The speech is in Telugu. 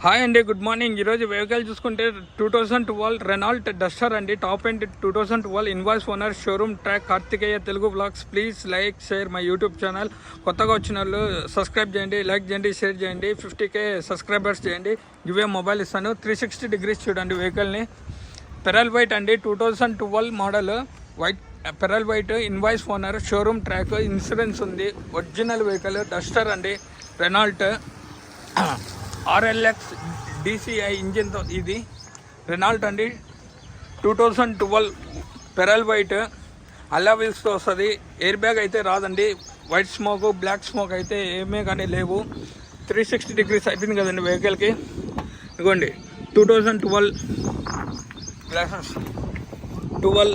హాయ్ అండి, గుడ్ మార్నింగ్. ఈరోజు వెహికల్ చూసుకుంటే 2012 రెనాల్ట్ డస్టర్ అండి. Top end 2012 invoice owner, showroom track, Karthikeya Telugu blogs. Please like share my YouTube channel. కొత్తగా వచ్చిన వాళ్ళు సబ్స్క్రైబ్ చేయండి, లైక్ చేయండి, షేర్ చేయండి. 50K సబ్స్క్రైబర్స్ చేయండి. ఇవే మొబైల్ ఇస్తాను. 360 డిగ్రీస్ చూడండి వెహికల్ని. పెరల్ వైట్ అండి, 2012 model. White pearl white, invoice owner, showroom track, insurance ఉంది. ఒరిజినల్ వెహికల్ డస్టర్ అండి, రెనాల్ట్ RLX DCI ఇంజిన్తో. ఇది రెనాల్ట్ అండి, 2012 పెరల్ వైట్, అల్లా వీల్స్తో వస్తుంది. ఎయిర్ బ్యాగ్ అయితే రాదండి. వైట్ స్మోక్, బ్లాక్ స్మోక్ అయితే ఏమీ కానీ లేవు. 360 డిగ్రీస్ అయిపోయింది కదండి వెహికల్కి. ఇదిగోండి 2012 గ్లాసెస్, 12